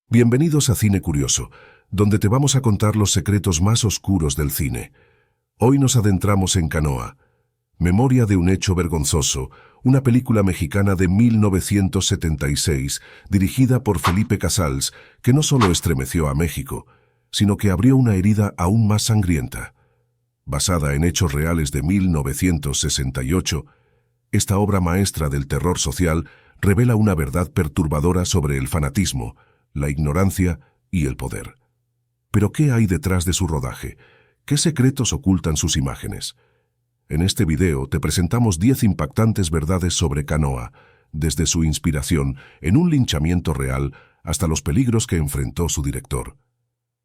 Bienvenidos a Cine Curioso, donde te vamos a contar los secretos más oscuros del cine. Hoy nos adentramos en Canoa, Memoria de un hecho vergonzoso, una película mexicana de 1976, dirigida por Felipe Casals, que no solo estremeció a México, sino que abrió una herida aún más sangrienta. Basada en hechos reales de 1968, esta obra maestra del terror social revela una verdad perturbadora sobre el fanatismo, la ignorancia y el poder. Pero ¿qué hay detrás de su rodaje? ¿Qué secretos ocultan sus imágenes? En este video te presentamos 10 impactantes verdades sobre Canoa, desde su inspiración en un linchamiento real hasta los peligros que enfrentó su director.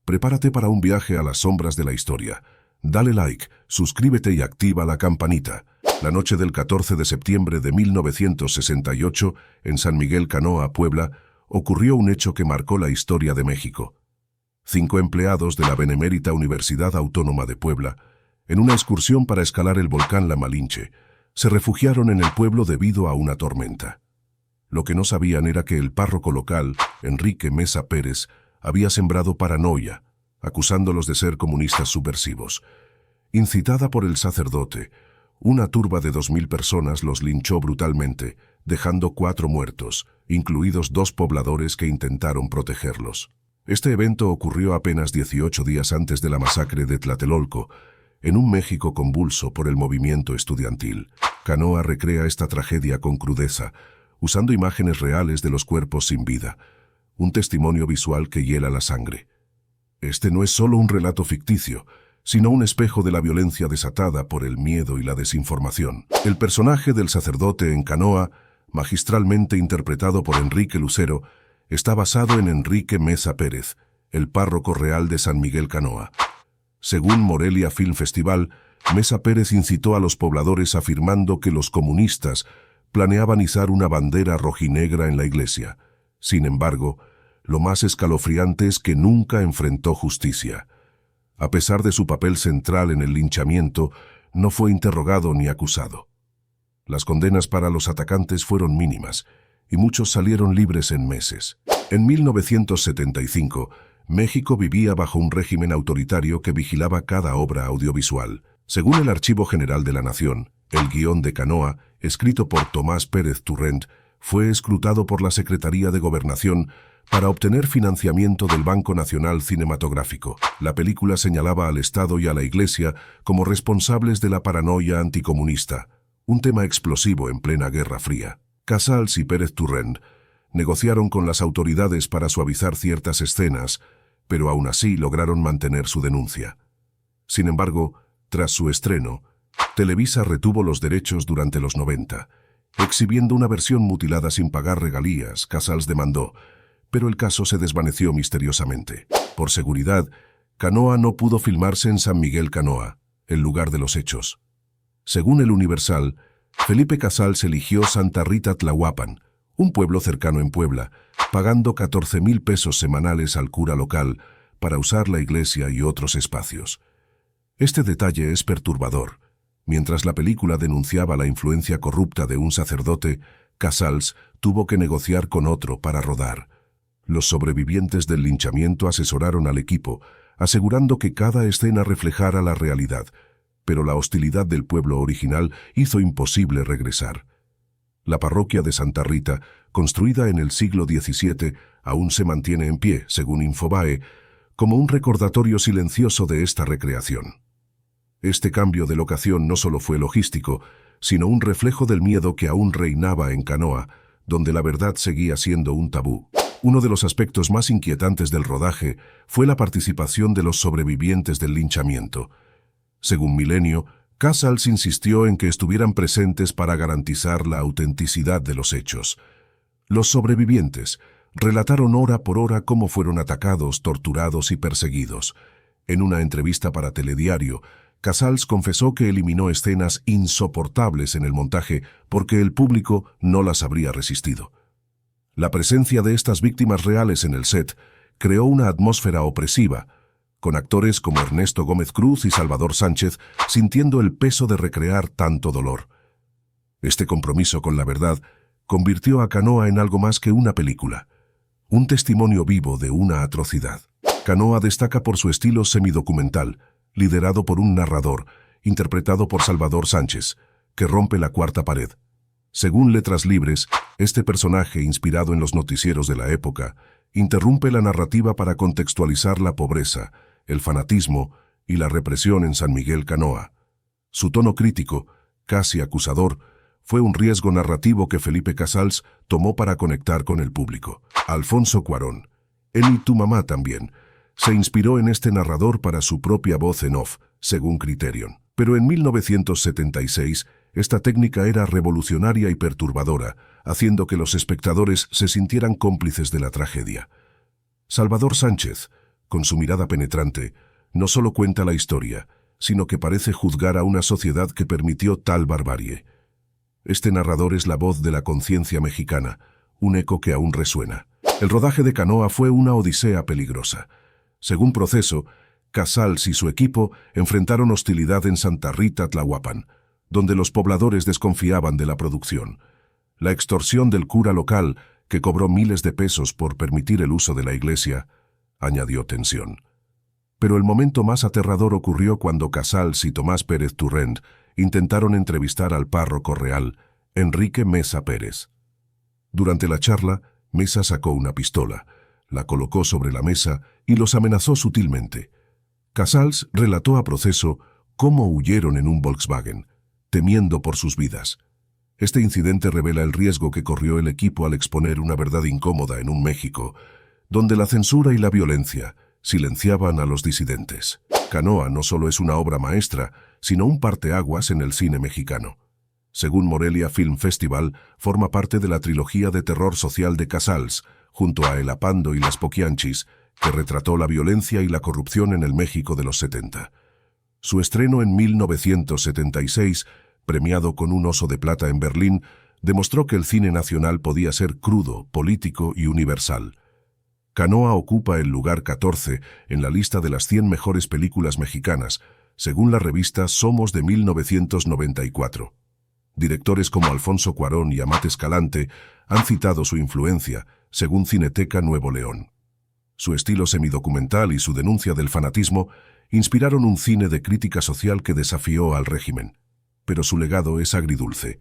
Prepárate para un viaje a las sombras de la historia. Dale like, suscríbete y activa la campanita. La noche del 14 de septiembre de 1968, en San Miguel Canoa, Puebla, ocurrió un hecho que marcó la historia de México. 5 empleados de la Benemérita Universidad Autónoma de Puebla, en una excursión para escalar el volcán La Malinche, se refugiaron en el pueblo debido a una tormenta. Lo que no sabían era que el párroco local, Enrique Mesa Pérez, había sembrado paranoia, acusándolos de ser comunistas subversivos. Incitada por el sacerdote, una turba de 2000 personas los linchó brutalmente, dejando 4 muertos, incluidos 2 pobladores que intentaron protegerlos. Este evento ocurrió apenas 18 días antes de la masacre de Tlatelolco, en un México convulso por el movimiento estudiantil. Canoa recrea esta tragedia con crudeza, usando imágenes reales de los cuerpos sin vida, un testimonio visual que hiela la sangre. Este no es solo un relato ficticio, sino un espejo de la violencia desatada por el miedo y la desinformación. El personaje del sacerdote en Canoa, magistralmente interpretado por Enrique Lucero, está basado en Enrique Mesa Pérez, el párroco real de San Miguel Canoa. Según Morelia Film Festival, Mesa Pérez incitó a los pobladores afirmando que los comunistas planeaban izar una bandera rojinegra en la iglesia. Sin embargo, lo más escalofriante es que nunca enfrentó justicia. A pesar de su papel central en el linchamiento, no fue interrogado ni acusado. Las condenas para los atacantes fueron mínimas, y muchos salieron libres en meses. En 1975, México vivía bajo un régimen autoritario que vigilaba cada obra audiovisual. Según el Archivo General de la Nación, el guión de Canoa, escrito por Tomás Pérez Turrent, fue escrutado por la Secretaría de Gobernación para obtener financiamiento del Banco Nacional Cinematográfico. La película señalaba al Estado y a la Iglesia como responsables de la paranoia anticomunista, un tema explosivo en plena Guerra Fría. Casals y Pérez Turrent negociaron con las autoridades para suavizar ciertas escenas, pero aún así lograron mantener su denuncia. Sin embargo, tras su estreno, Televisa retuvo los derechos durante los 90. Exhibiendo una versión mutilada sin pagar regalías, Casals demandó, pero el caso se desvaneció misteriosamente. Por seguridad, Canoa no pudo filmarse en San Miguel Canoa, el lugar de los hechos. Según el Universal, Felipe Casals eligió Santa Rita Tlahuapan, un pueblo cercano en Puebla, pagando 14,000 pesos semanales al cura local para usar la iglesia y otros espacios. Este detalle es perturbador. Mientras la película denunciaba la influencia corrupta de un sacerdote, Casals tuvo que negociar con otro para rodar. Los sobrevivientes del linchamiento asesoraron al equipo, asegurando que cada escena reflejara la realidad, pero la hostilidad del pueblo original hizo imposible regresar. La parroquia de Santa Rita, construida en el siglo XVII, aún se mantiene en pie, según Infobae, como un recordatorio silencioso de esta recreación. Este cambio de locación no solo fue logístico, sino un reflejo del miedo que aún reinaba en Canoa, donde la verdad seguía siendo un tabú. Uno de los aspectos más inquietantes del rodaje fue la participación de los sobrevivientes del linchamiento. Según Milenio, Casals insistió en que estuvieran presentes para garantizar la autenticidad de los hechos. Los sobrevivientes relataron hora por hora cómo fueron atacados, torturados y perseguidos. En una entrevista para Telediario, Casals confesó que eliminó escenas insoportables en el montaje porque el público no las habría resistido. La presencia de estas víctimas reales en el set creó una atmósfera opresiva, con actores como Ernesto Gómez Cruz y Salvador Sánchez sintiendo el peso de recrear tanto dolor. Este compromiso con la verdad convirtió a Canoa en algo más que una película, un testimonio vivo de una atrocidad. Canoa destaca por su estilo semidocumental, liderado por un narrador, interpretado por Salvador Sánchez, que rompe la cuarta pared. Según Letras Libres, este personaje, inspirado en los noticieros de la época, interrumpe la narrativa para contextualizar la pobreza, el fanatismo y la represión en San Miguel Canoa. Su tono crítico, casi acusador, fue un riesgo narrativo que Felipe Casals tomó para conectar con el público. Alfonso Cuarón, él y tu mamá también, se inspiró en este narrador para su propia voz en off, según Criterion. Pero en 1976, esta técnica era revolucionaria y perturbadora, haciendo que los espectadores se sintieran cómplices de la tragedia. Salvador Sánchez, con su mirada penetrante, no solo cuenta la historia, sino que parece juzgar a una sociedad que permitió tal barbarie. Este narrador es la voz de la conciencia mexicana, un eco que aún resuena. El rodaje de Canoa fue una odisea peligrosa. Según Proceso, Casals y su equipo enfrentaron hostilidad en Santa Rita, Tlahuapan, donde los pobladores desconfiaban de la producción. La extorsión del cura local, que cobró miles de pesos por permitir el uso de la iglesia, añadió tensión. Pero el momento más aterrador ocurrió cuando Casals y Tomás Pérez Turrent intentaron entrevistar al párroco real, Enrique Mesa Pérez. Durante la charla, Mesa sacó una pistola, la colocó sobre la mesa y los amenazó sutilmente. Casals relató a Proceso cómo huyeron en un Volkswagen, temiendo por sus vidas. Este incidente revela el riesgo que corrió el equipo al exponer una verdad incómoda en un México, donde la censura y la violencia silenciaban a los disidentes. Canoa no solo es una obra maestra, sino un parteaguas en el cine mexicano. Según Morelia Film Festival, forma parte de la trilogía de terror social de Casals, junto a El Apando y Las Poquianchis, que retrató la violencia y la corrupción en el México de los 70. Su estreno en 1976, premiado con un Oso de Plata en Berlín, demostró que el cine nacional podía ser crudo, político y universal. Canoa ocupa el lugar 14 en la lista de las 100 mejores películas mexicanas, según la revista Somos de 1994. Directores como Alfonso Cuarón y Amat Escalante han citado su influencia, según Cineteca Nuevo León. Su estilo semidocumental y su denuncia del fanatismo inspiraron un cine de crítica social que desafió al régimen. Pero su legado es agridulce.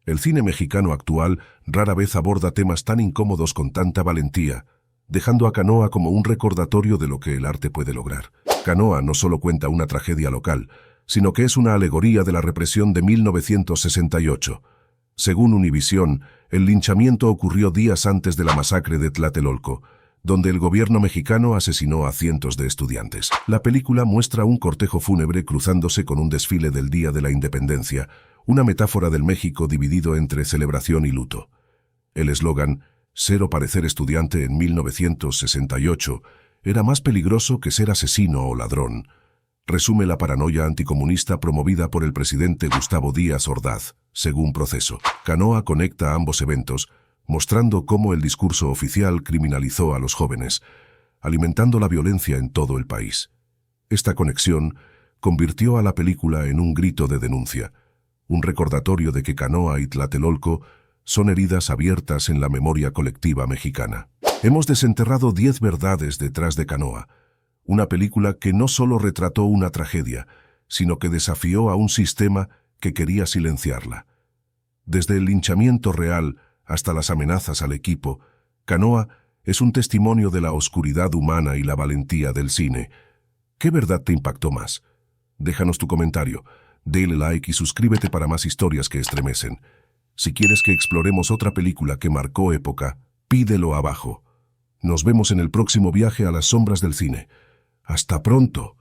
El cine mexicano actual rara vez aborda temas tan incómodos con tanta valentía, dejando a Canoa como un recordatorio de lo que el arte puede lograr. Canoa no solo cuenta una tragedia local, sino que es una alegoría de la represión de 1968. Según Univisión, el linchamiento ocurrió días antes de la masacre de Tlatelolco, donde el gobierno mexicano asesinó a cientos de estudiantes. La película muestra un cortejo fúnebre cruzándose con un desfile del Día de la Independencia, una metáfora del México dividido entre celebración y luto. El eslogan, "Cero parecer estudiante en 1968", era más peligroso que ser asesino o ladrón. Resume la paranoia anticomunista promovida por el presidente Gustavo Díaz Ordaz, según Proceso. Canoa conecta ambos eventos, mostrando cómo el discurso oficial criminalizó a los jóvenes, alimentando la violencia en todo el país. Esta conexión convirtió a la película en un grito de denuncia, un recordatorio de que Canoa y Tlatelolco son heridas abiertas en la memoria colectiva mexicana. Hemos desenterrado 10 verdades detrás de Canoa, una película que no solo retrató una tragedia, sino que desafió a un sistema que quería silenciarla. Desde el linchamiento real hasta las amenazas al equipo, Canoa es un testimonio de la oscuridad humana y la valentía del cine. ¿Qué verdad te impactó más? Déjanos tu comentario, dale like y suscríbete para más historias que estremecen. Si quieres que exploremos otra película que marcó época, pídelo abajo. Nos vemos en el próximo viaje a las sombras del cine. ¡Hasta pronto!